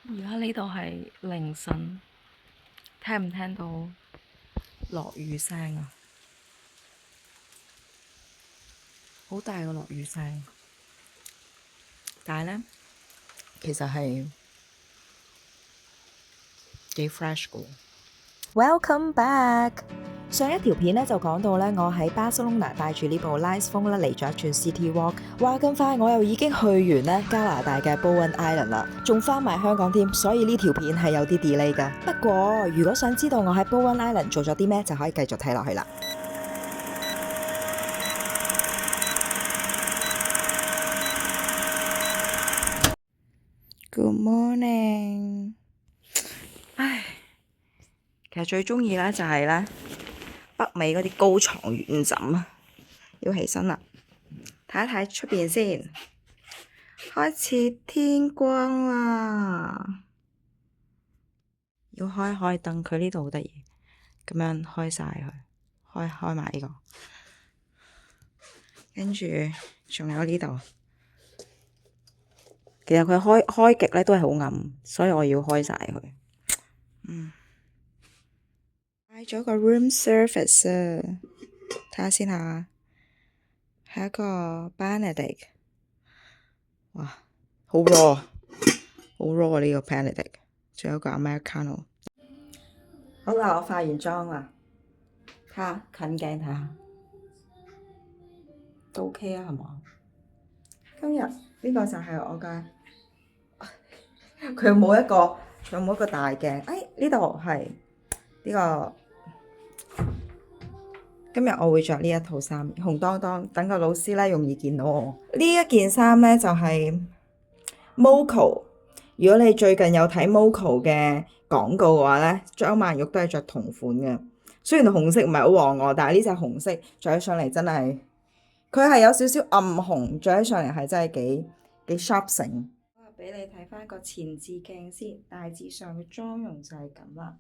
而家呢度係凌晨，聽唔聽到落雨聲啊？好大個落雨聲，但係呢，其實係幾 fresh 嘅。Welcome back！上一條片咧就講到咧，我喺巴塞隆拿帶住呢部 Nice 風咧嚟咗一轉 City Walk，話咁快我又已經去完咧加拿大嘅 Bowen Island 啦，仲返埋香港添，所以呢條片係有啲 delay 㗎。不過如果想知道我喺 Bowen Island 做咗啲咩，就可以繼續睇落去啦。Good morning！唉，其實最中意咧就係咧北美嗰啲高床軟枕啊，要起身啦，睇一睇出邊先，開始天光啦，要開燈，佢呢度好得意，咁樣開晒佢，開埋呢個，跟住仲有呢度。其實佢開極咧都係好暗，所以我要開晒佢。買咗個 room service 啊，睇下先下，係一個 Benedict， 哇，好 raw，好 raw 啊呢個 Benedict， 仲有個 Americano。好啦，我化完妝啦，睇下近鏡睇下，都 OK 啊，係嘛？今日呢個就係我嘅，佢冇一個大鏡，呢度係呢個。今日我會着呢一套衫，紅當當，等個老師咧容易見到我。呢一件衫咧就係 Moco。如果你最近有睇 Moco 嘅廣告嘅話咧，張曼玉都係着同款嘅。雖然紅色唔係好旺我，但係呢隻紅色着起上嚟真係，佢係有少少暗紅，着起上嚟係真係幾 sharp 成。我俾你睇翻個前置鏡先，大致上嘅妝容就係咁啦。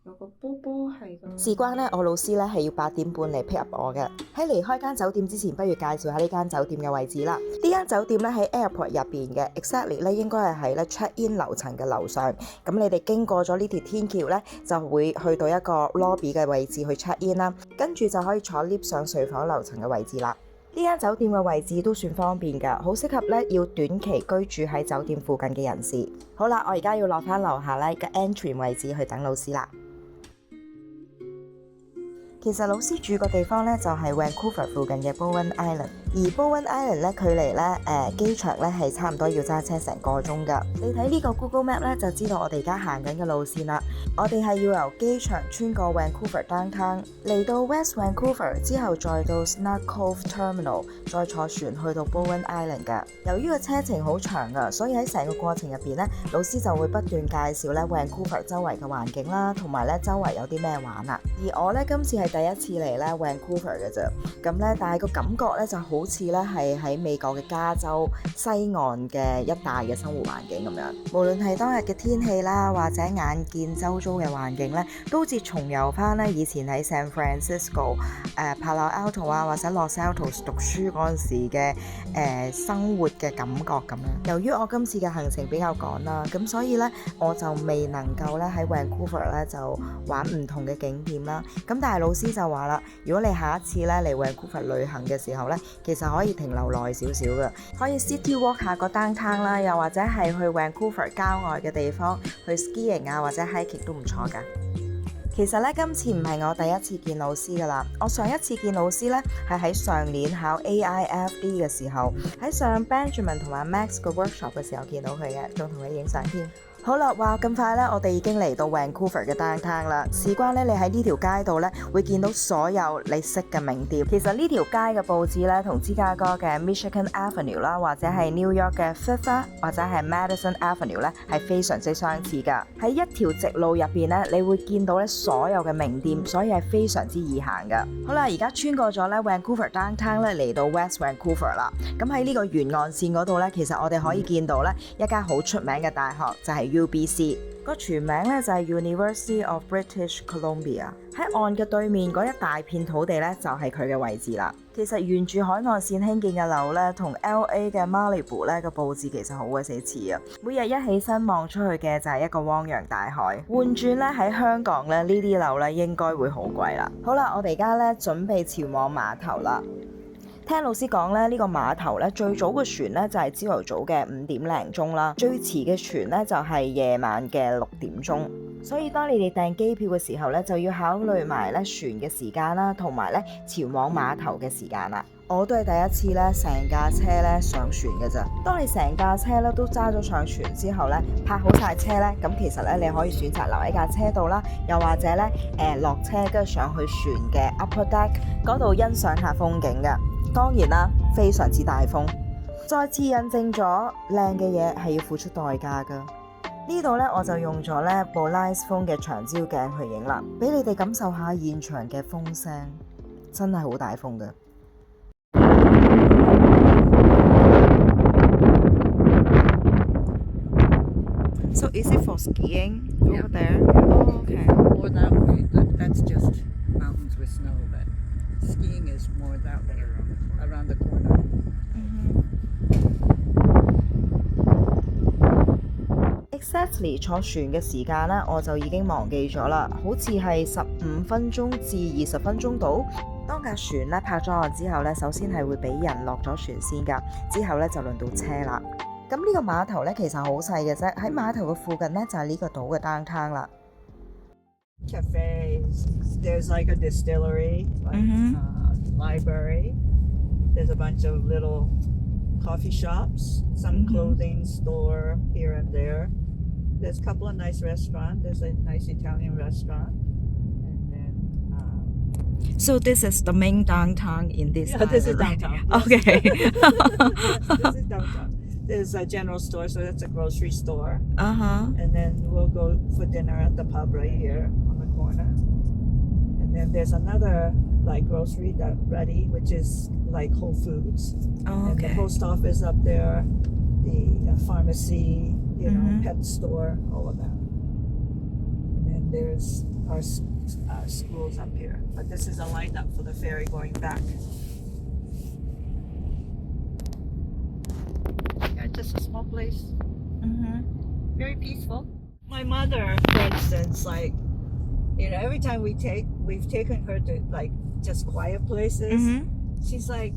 有個波波係咁。事關咧，我老師咧係要8點半嚟 pick up 我嘅。喺離開間酒店之前，不如介紹下呢間酒店嘅位置啦。呢間酒店咧喺 airport 入邊嘅 ，exactly 咧應該係喺咧 check in 樓層嘅樓上。咁你哋經過咗呢條天橋咧，就會去到一個 lobby 嘅位置去 check in 啦。跟住就可以坐 lift 上睡房樓層嘅位置啦。呢間酒店嘅位置都算方便㗎，好適合咧要短期居住喺酒店附近嘅人士。好啦，我而家要落翻樓下咧嘅 entry 位置去等老師啦。其實老師住個地方咧就係 Vancouver 附近嘅 Bowen Island， 而 Bowen Island 咧距離咧機場咧係差唔多要揸車成個鐘㗎。你睇呢個 Google Map 咧就知道我哋而家行緊嘅路線啦。我哋係要由機場穿過 Vancouver Downtown 嚟到 West Vancouver 之後再到 Snug Cove Terminal， 再坐船去到 Bowen Island 㗎。由於個車程好長㗎，所以喺成個過程入邊咧，老師就會不斷介紹咧 Vancouver 周圍嘅環境啦，同埋咧周圍有啲咩玩啊。而我咧今次係第一次嚟咧 Vancouver 嘅啫，咁咧但係個感覺咧就好似咧係喺美國嘅加州西岸嘅一帶嘅生活環境咁樣。無論係當日嘅天氣啦，或者眼見周遭嘅環境咧，都好似重遊翻咧以前喺 San Francisco、Palo Alto 啊或者 Los Altos 讀書嗰陣時嘅生活嘅感覺咁樣。由於我今次嘅行程比較趕啦，咁所以咧我就未能夠咧喺 Vancouver 咧就玩唔同嘅景點啦。咁但係老師就話啦，如果你下一次咧嚟 Vancouver 旅行嘅時候咧，其實可以停留耐少少嘅，可以 City Walk 下個 downtown 啦，又或者係去 Vancouver 郊外嘅地方去 skiing 啊，或者 hiking 都唔錯㗎。其實咧，今次唔係我第一次見老師㗎啦。我上一次見老師咧，係喺上年考 AIFD 嘅時候，喺上 Benjamin 同埋 Max 個 workshop 嘅時候見到佢嘅，仲同佢影相添。好啦，話咁快咧，我哋已經嚟到 Vancouver 嘅 downtown 啦。事關咧，你喺呢條街度咧，會見到所有你識嘅名店。其實呢條街嘅佈置咧，同芝加哥嘅 Michigan Avenue 啦，或者係 New York 嘅 Fifth 或者係 Madison Avenue 咧，係非常之相似㗎。喺一條直路入邊咧，你會見到咧所有嘅名店，所以係非常之易行㗎。好啦，而家穿過咗咧 Vancouver downtown 咧，嚟到 West Vancouver 啦。咁喺呢個沿岸線嗰度咧，其實我哋可以見到咧一間好出名嘅大學，就係 UBC。個全名咧就係 University of British Columbia。喺岸嘅對面嗰一大片土地咧，就係佢嘅位置啦。其實沿住海岸線興建嘅樓咧，同 LA 嘅 Malibu 咧個佈置其實好鬼死似啊！每日一起身望出去嘅就係一個汪洋大海。換轉咧喺香港咧，呢啲樓咧應該會好貴啦。好啦，我哋而家咧準備前往碼頭啦。聽老師講咧，呢個碼頭咧最早嘅船咧就係朝頭早嘅5點零鐘啦，最遲嘅船咧就係夜晚嘅6點鐘。所以當你哋訂機票嘅時候咧，就要考慮埋咧船嘅時間啦，同埋咧前往碼頭嘅時間啦。我都係第一次咧成架車咧上船嘅咋。當你成架車咧都揸咗上船之後咧，泊好晒車咧，咁其實咧你可以選擇留喺架車度啦，又或者咧落車跟住上去船嘅 upper deck 嗰度欣賞下風景嘅。當然啦，非常之大風，再次印證咗靚嘅嘢係要付出代價㗎。呢度咧我就用咗咧 Polaris Phone 嘅長焦鏡去影啦，俾你哋感受下現場嘅風聲，真係好大風㗎。So is it for skiing over there? Oh, okay. Or that way. That's just mountains with snow, but skiing is more that way, around the corner. Exactly 坐船嘅時間咧，我就已經忘記咗啦，好似係15分鐘至20分鐘到。當架船咧泊咗岸之後咧，首先係會俾人落咗船先㗎，之後咧就輪到車啦。咁呢個碼頭咧其實好細嘅啫，喺碼頭嘅附近咧就係呢個島嘅 downtown 啦。Cafes. There's like a distillery, like library. There's a bunch of little coffee shops, some clothing store here and there. There's a couple of nice restaurants. There's a nice Italian restaurant. And then So this is the main downtown in this this is island, right? downtown. Okay. This is downtown. There's a general store, so that's a grocery store. And then we'll go for dinner at the pub right here on the corner. And then there's another like grocery that ready, which is like Whole Foods. And the post office up there, the pharmacy, you know, pet store, all of that. And then there's our schools up here. But this is a lineup for the ferry going back. Yeah, just a small place. Very peaceful. My mother, for instance, like, you know, every time we've taken her to like just quiet places. She's like,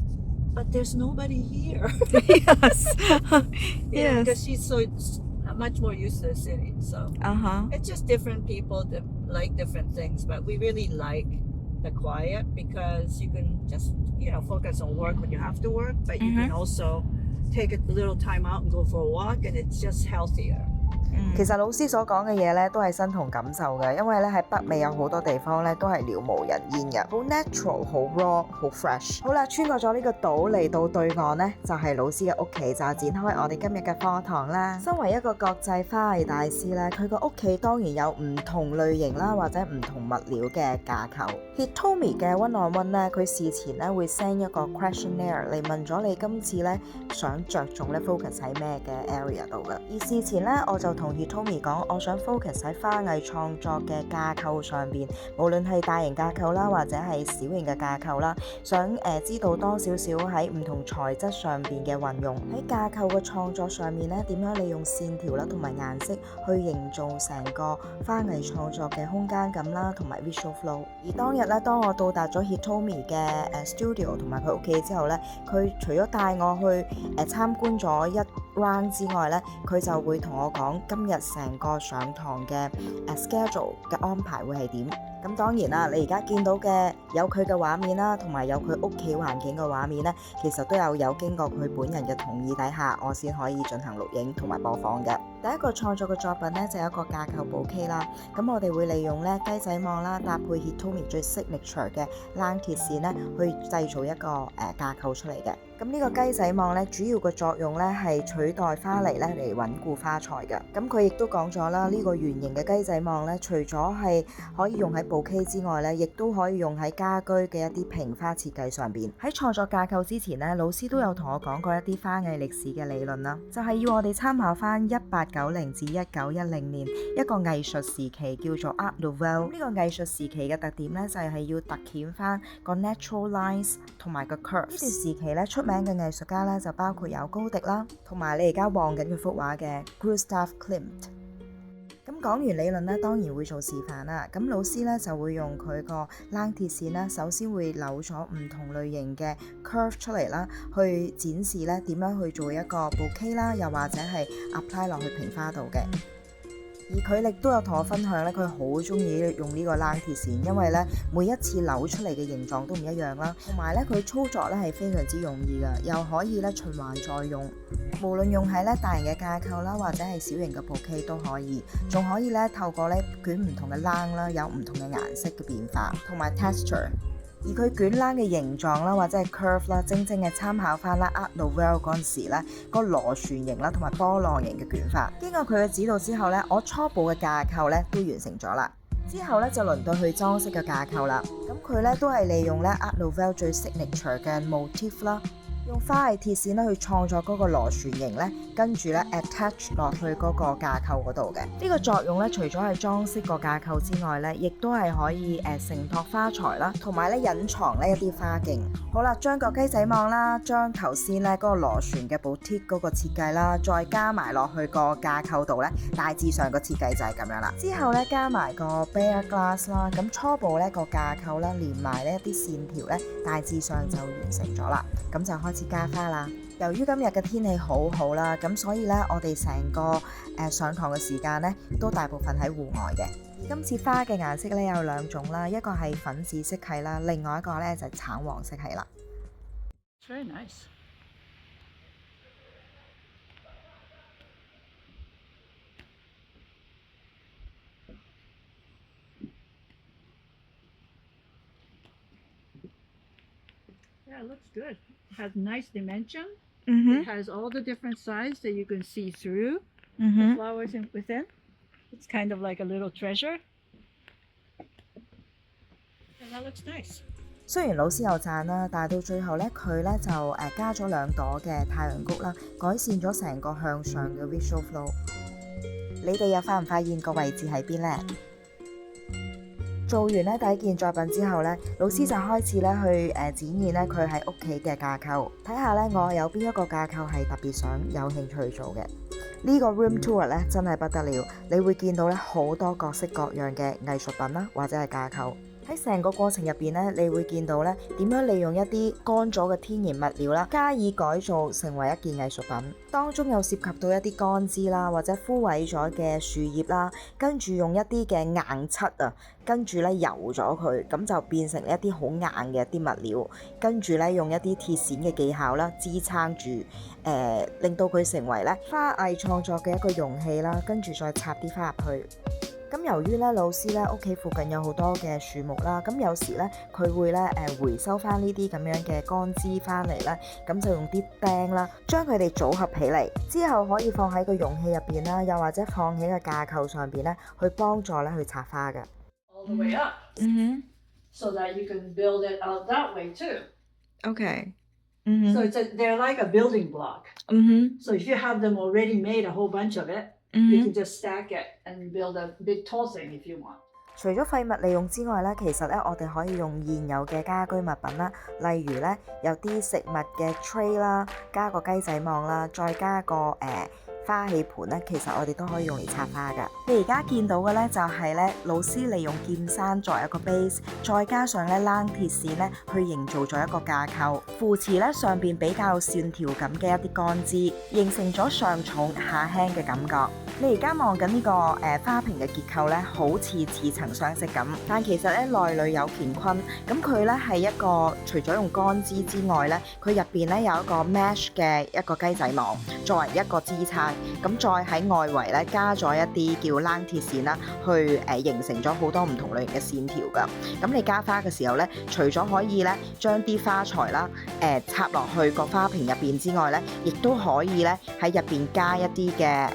but there's nobody here. Yes. Yeah, because she's so much more used to the city. So it's just different people that like different things, but we really like the quiet because you can just, you know, focus on work when you have to work, but you can also take a little time out and go for a walk, and it's just healthier. 其實老師所講嘅嘢咧都係身同感受嘅，因為咧喺北美有好多地方咧都係了無人煙嘅，好 natural、好 raw、好 fresh。好啦，穿過咗呢個島嚟到對岸咧，就係老師嘅屋企，就展開我哋今日嘅課堂啦。身為一個國際花藝大師咧，佢個屋企當然有唔同類型啦，或者唔同物料嘅架構。Hitomi 嘅 one-on-one 咧，佢事前咧會 send 一個 questionnaire 嚟問咗你今次咧想着重咧 focus 喺咩嘅 area 度嘅。而事前咧我就同 Hitomi 講，我想 focus 喺花藝創作嘅架構上邊，無論係大型架構啦，或者係小型嘅架構啦，想知道多少少喺唔同材質上邊嘅運用，喺架構嘅創作上面咧，點樣利用線條啦同埋顏色去營造成個花藝創作嘅空間感啦，同埋 visual flow。而當日咧，當我到達咗 Hitomi 嘅studio 同埋佢屋企之後咧，佢除咗帶我去參觀咗一 round 之外咧，佢就會同我講今日成個上堂嘅schedule 嘅安排會係點。咁當然啦，你而家見到嘅有佢嘅畫面啦，同埋有佢屋企環境嘅畫面咧，其實都有經過佢本人嘅同意底下，我先可以進行錄影同埋播放嘅。第一個創作嘅作品咧就有一個架構補 K 啦，咁我哋會利用咧雞仔網啦，搭配 Hitomi 最 signature 嘅冷鐵線咧，去製造一個架構出嚟嘅。咁呢個雞仔網咧，主要嘅作用咧係取代花泥咧嚟穩固花材嘅。咁佢亦都講咗啦，呢個圓形嘅雞仔網咧，除咗係可以用喺 bouquet 之外咧，亦都可以用喺家居嘅一啲瓶花設計上邊。喺創作架構之前咧，老師都有同我講過一啲花藝歷史嘅理論啦，就係要我哋參考翻1890至1910年一個藝術時期叫做 Art Nouveau。呢個藝術時期嘅特點咧，就係要突顯翻個 natural lines 同埋個 curves。呢段時期咧，出名嘅藝術家咧就包括有高迪啦，同埋你而家望緊佢幅畫嘅 Gustav Klimt。咁講完理論咧，當然會做示範啦。咁老師咧就會用佢個冷鐵線啦，首先會扭咗唔同類型嘅 curve 出嚟啦，去展示咧點樣去做一個 bouquet 啦，又或者係 apply 落去瓶花度嘅。而佢亦都有同我分享咧，佢好中意用呢個冷鐵線，因為咧每一次扭出嚟嘅形狀都唔一樣啦，同埋咧佢操作咧係非常之容易㗎，又可以咧循環再用。無論用喺咧大型嘅架構啦，或者係小型嘅 bouquet 都可以，仲可以咧透過咧捲唔同嘅冷啦，有唔同嘅顏色嘅變化，同埋 texture。而佢捲冷嘅形狀啦，或者係 curve 啦，正正係參考翻啦 Art Nouveau 嗰陣時咧個螺旋形啦，同埋波浪形嘅捲法。經過佢嘅指導之後咧，我初步嘅架構咧都完成咗啦。之後咧就輪到去裝飾嘅架構啦。咁佢咧都係利用咧 Art Nouveau 最 signature 嘅 motif 啦。用花藝鐵線咧去創作嗰個螺旋形咧，跟住咧 attach 落去嗰個架構嗰度嘅。呢個作用咧，除咗係裝飾個架構之外咧，亦都係可以承托花材啦，同埋咧隱藏呢一啲花徑。好啦，將個雞仔網啦，將頭先咧嗰個螺旋嘅 boutique 嗰個設計啦，再加埋落去個架構度咧，大致上個設計就係咁樣啦。之後咧加埋個 bare glass 啦，咁初步咧個架構啦，連埋呢一啲線條咧，大致上就完成咗啦。咁就開始加花啦。由於今日嘅天氣好好啦，咁所以咧我哋成個上堂嘅時間咧都大部分喺戶外嘅。而今次花嘅顏色咧有兩種啦，一個係粉紫色系啦，另外一個咧就係橙黃色系啦。It's very nice. Yeah, it looks good. It has nice dimension. It has all the different size that you can see through the flowers within. It's kind of like a little treasure. And that looks nice. 雖然老師有讚啦，但係到最後咧，佢咧就加咗2朵嘅太陽菊啦，改善咗成個向上嘅 visual flow。你哋又發唔發現個位置喺邊呢？做完咧第一件作品之後咧，老師就開始咧去展現咧佢喺屋企嘅架構，睇下咧我有邊一個架構係特別想有興趣去做嘅。呢個 room tour 咧真係不得了，你會見到咧好多各式各樣嘅藝術品啦，或者係架構。喺成個過程入邊咧，你會見到咧點樣利用一啲乾咗嘅天然物料啦，加以改造成為一件藝術品。當中又涉及到一啲乾枝啦，或者枯萎咗嘅樹葉啦，跟住用一啲嘅硬漆啊，跟住咧油咗佢，咁就變成一啲好硬嘅一啲物料，跟住咧用一啲鐵線嘅技巧啦，支撐住，令到佢成為咧花藝創作嘅一個容器啦，跟住再插啲花入去。咁由於咧老師咧屋企附近有好多嘅樹木啦，咁有時咧佢會咧回收翻呢啲咁樣嘅乾枝翻嚟咧，咁就用啲釘啦，將佢哋組合起嚟，之後可以放喺個容器入邊啦，又或者放喺個架構上邊咧，去幫助咧去插花嘅。All the way up. So that you can build it out that way too. Okay. So they're like a building block. So if you have them already made, a whole bunch of it, you can just stack it and build a big tall thing if you want. 除咗廢物利用之外咧，其實咧我哋可以用現有嘅家居物品啦，例如咧有啲食物嘅 tray 啦，加個雞仔網啦，再加個花器盤咧，其實我哋都可以用嚟插花噶。你而家見到嘅咧就係咧老師利用劍山作為一個 base， 再加上咧冷鐵線咧去營造咗一個架構，扶持咧上邊比較有線條感嘅一啲乾枝，形成咗上重下輕嘅感覺。你而家望緊呢個花瓶嘅結構咧，好似層相識咁，但其實咧內裏有乾坤。咁佢咧係一個除咗用乾枝之外咧，佢入邊咧有一個 mesh 嘅一個雞仔網作為一個支撐。咁再喺外圍咧加咗一啲叫冷鐵線啦，去形成咗好多唔同類型嘅線條噶。咁你加花嘅時候咧，除咗可以咧將啲花材啦插落去個花瓶入邊之外咧，亦都可以咧喺入邊加一啲嘅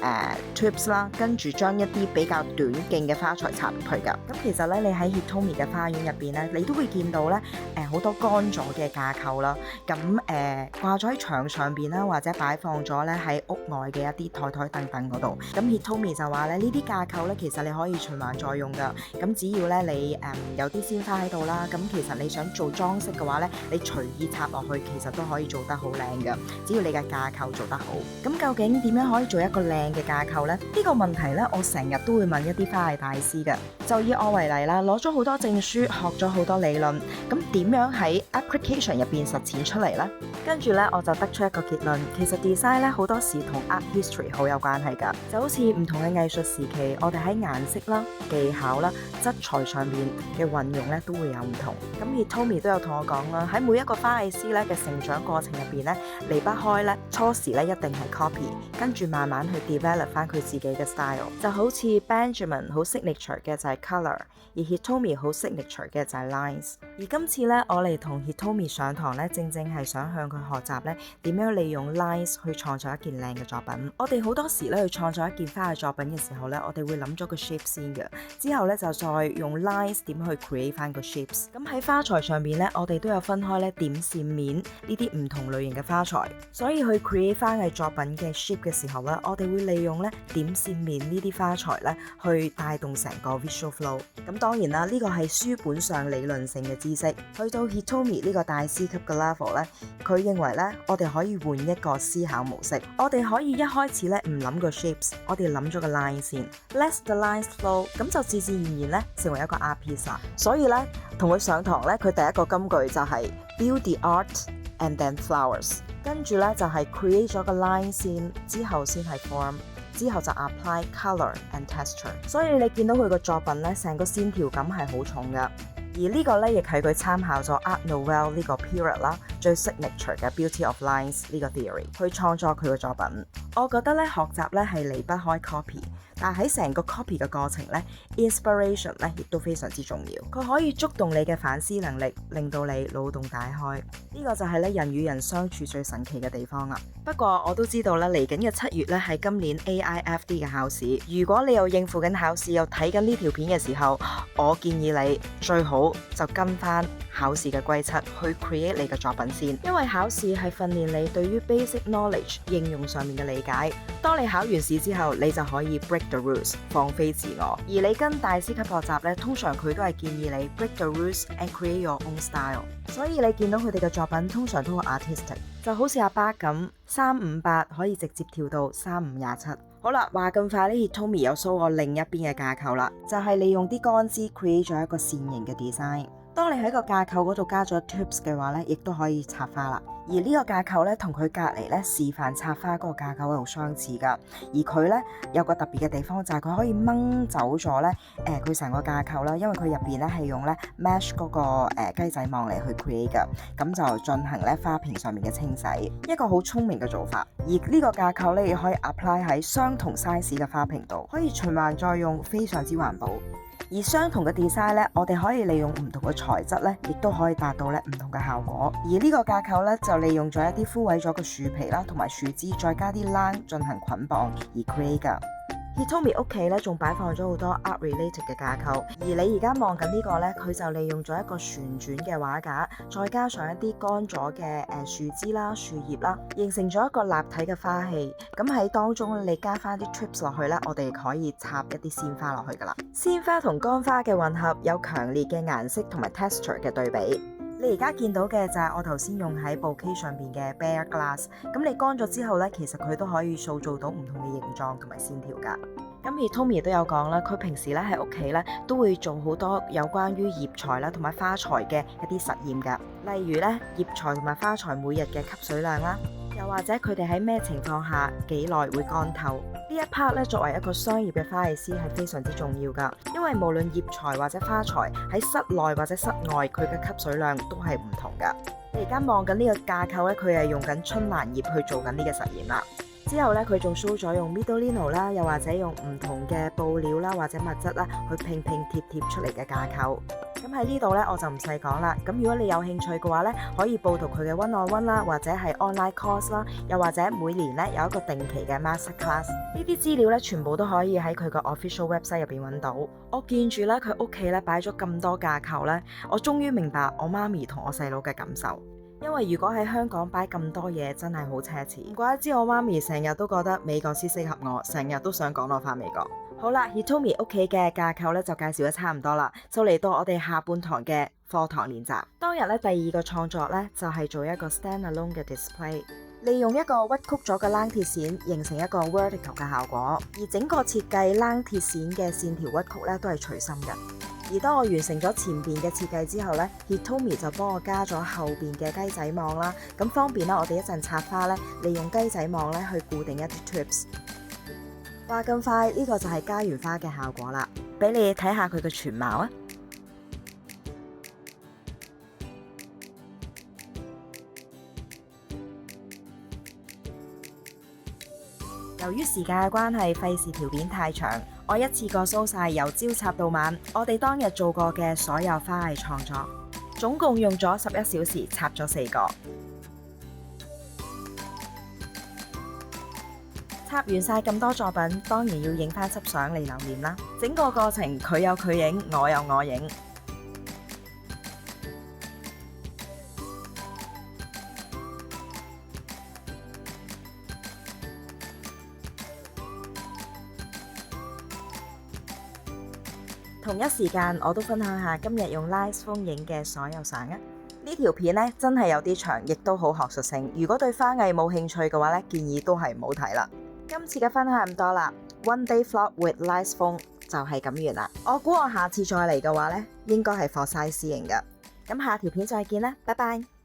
tubes 啦，跟住將一啲比較短徑嘅花材插入去㗎。咁其實咧，你喺 Hitomi 嘅花園入邊咧，你都會見到咧好多乾咗嘅架構啦。咁掛咗喺牆上邊啦，或者擺放咗咧喺屋外嘅一啲台凳嗰度。咁 Hitomi 就話咧，呢啲架構咧其實你可以循環再用㗎。咁只要咧你有啲鮮花喺度啦，咁其實你想做裝飾嘅話咧，你隨意插落去，其實都可以做得好靚㗎。只要你嘅架構做得好。咁究竟點樣可以做一個靚嘅架構呢？呢個問題咧，我成日都會問一啲花藝大師嘅。就以我為例啦，攞咗好多證書，學咗好多理論，咁點樣喺 application 入邊實踐出嚟呢？跟住咧，我就得出一個結論，其實 design 咧好多時同 art history 好有關係㗎。就好似唔同嘅藝術時期，我哋喺顏色啦、技巧啦、質材上面嘅運用咧都會有唔同。咁 Hitomi 都有同我講啦，喺每一個花藝師咧嘅成長過程入邊咧，離不開咧初時咧一定係 copy， 跟住慢慢去 develop 翻佢自己嘅 style。就好似 Benjamin 好 signature 嘅就係 color， 而 Hitomi 好 signature 嘅就係 lines。而今次咧，我嚟同 Hitomi 上堂咧，正係想向佢學習咧點樣利用 lines 去創作一件靚嘅作品。我哋好多時咧去創作一件花嘅作品嘅時候咧，我哋會諗咗個 shape 先嘅，之後咧就再用 lines 點去 create 翻個 shapes。咁喺花材上邊咧，我哋都有分開咧點線面呢啲唔同類型嘅花材，所以去 create 花藝作品嘅 shape 嘅時候咧，我哋會利用咧點線面呢啲花材咧去帶動成個 visual flow。咁當然啦，呢個係書本上理論性嘅知識。去到 Hitomi 呢個大師級嘅 level 咧，佢認為咧，我哋可以換一個思考模式。我哋可以一開始咧唔諗個 shapes， 我哋諗咗個 line 先 ，let the lines flow， 咁就自自然然咧成為一個 art piece。所以咧，同佢上堂咧，佢第一個金句就係 build the art and then flowers， 跟住咧就係 create 咗個 line 先，之後先係 form。之後就 apply colour and texture， 所以你見到佢個作品咧，成個線條感係好重㗎。而呢個咧亦係佢參考咗 Art Nouveau 呢個 period 啦，最 signature 嘅 Beauty of Lines 呢個 theory 去創作佢嘅作品。我覺得咧學習咧係離不開 copy， 但係喺成個 copy 嘅過程咧 ，inspiration 咧亦都非常之重要。佢可以觸動你嘅反思能力，令到你腦洞大開。呢個就係咧人與人相處最神奇嘅地方啦。不過我都知道咧，嚟緊嘅7月咧係今年 AIFD 嘅考試。如果你又應付緊考試又睇緊呢條片嘅時候，我建議你最好就跟翻考試嘅規則去 create 你嘅作品先，因為考試係訓練你對於 basic knowledge 應用上面嘅理解。當你考完試之後，你就可以 break the rules， 放飛自我。而你跟大師級學習咧，通常佢都係建議你 break the rules and create your own style。所以你見到佢哋嘅作品通常都好 artistic， 就好似阿巴咁358可以直接跳到3527。好啦，話咁快呢 Hitomi 有 show 我另一邊嘅架構啦，就係利用啲乾枝 create 咗一個線形嘅 design。當你喺個架構嗰度加咗 tubes 嘅話咧，亦都可以插花啦。而呢個架構咧，同佢隔離咧示範插花嗰個架構係好相似噶。而佢咧有個特別嘅地方就係佢可以掹走咗咧佢成個架構啦，因為佢入邊咧係用咧 mesh 嗰個雞仔網嚟去 create 噶，咁就進行咧花瓶上面嘅清洗，一個好聰明嘅做法。而呢個架構咧亦可以 apply 喺相同 size 嘅花瓶度，可以循環再用，非常之環保。而相同嘅 design 咧，我哋可以利用唔同嘅材質咧，亦都可以達到咧唔同嘅效果。而呢個架構咧，就利用咗一啲枯萎咗嘅樹皮啦，同埋樹枝，再加啲欄進行捆綁而 create 㗎。Hitomi 屋企咧仲擺放咗好多 art related 嘅架構，而你而家望緊呢個咧，佢就利用咗一個旋轉嘅畫架，再加上一啲乾咗嘅樹枝啦、樹葉啦，形成咗一個立體嘅花器。咁喺當中你加翻啲 tubes 落去咧，我哋可以插一啲鮮花落去噶啦。鮮花同乾花嘅混合有強烈嘅顏色同埋 texture 嘅對比。你而家見到嘅就係我頭先用喺 bouquet 上邊嘅 bare glass， 咁你乾咗之後咧，其實佢都可以塑造到唔同嘅形狀同埋線條噶。咁而 Hitomi 都有講啦，佢平時咧喺屋企咧都會做好多有關於葉材啦同埋花材嘅一啲實驗噶，例如咧葉材同埋花材每日嘅吸水量啦，又或者佢哋喺咩情況下幾耐會乾透。呢一 part 咧，作為一個商業嘅花藝師係非常之重要噶，因為無論葉材或者花材喺室內或者室外，佢嘅吸水量都係唔同噶。你而家望緊呢個架構咧，佢係用緊春蘭葉去做緊呢個實驗啦。之後咧，佢仲 show 咗用 Midolino 啦，又或者用唔同嘅布料啦或者物質啦去拼貼出嚟嘅架構。咁咁喺呢度咧，我就唔細講啦。咁如果你有興趣嘅話咧，可以報讀佢嘅 one-on-one 啦，或者係 online course 啦，又或者每年咧有一個定期嘅 master class。呢啲資料咧，全部都可以喺佢個 official website 入邊揾到。我見住咧佢屋企咧擺咗咁多架構咧，我終於明白我媽咪同我細佬嘅感受。因為如果喺香港擺咁多嘢，真係好奢侈。唔怪得知我媽咪成日都覺得美國先適合我，成日都想趕我返美國。好啦，Hitomi 屋企嘅架構咧就介紹得差唔多啦，就嚟到我哋下半堂嘅課堂練習。當日咧第二個創作咧就係做一個 stand-alone 嘅 display， 利用一個屈曲咗嘅冷鐵線形成一個 vertical 嘅效果，而整個設計冷鐵線嘅線條屈曲咧都係隨心嘅。而當我完成咗前邊嘅設計之後咧 Hitomi 就幫我加咗後邊嘅雞仔網啦，咁方便啦我哋一陣插花咧，利用雞仔網咧去固定一啲 trips。話咁快，呢個就係加完花嘅效果啦，俾你睇下佢嘅全貌啊！由於時間嘅關係，費事條片太長，我一次過 show 晒由朝插到晚，我哋當日做過嘅所有花藝創作，總共用咗11小時插咗4個。插完晒咁多作品，當然要影翻輯相嚟留念啦。整個過程佢有佢影，我有我影。同一時間，我都分享下今日用 LightPhone 影嘅所有相啊！呢條片咧真係有啲長，亦都好學術性。如果對花藝冇興趣嘅話咧，建議都係唔好睇啦。今次嘅分享係咁多啦 ，One Day Vlog with LightPhone 就係咁完啦。我估我下次再嚟嘅話咧，應該係 for size 型㗎。咁下條片再見啦，拜拜。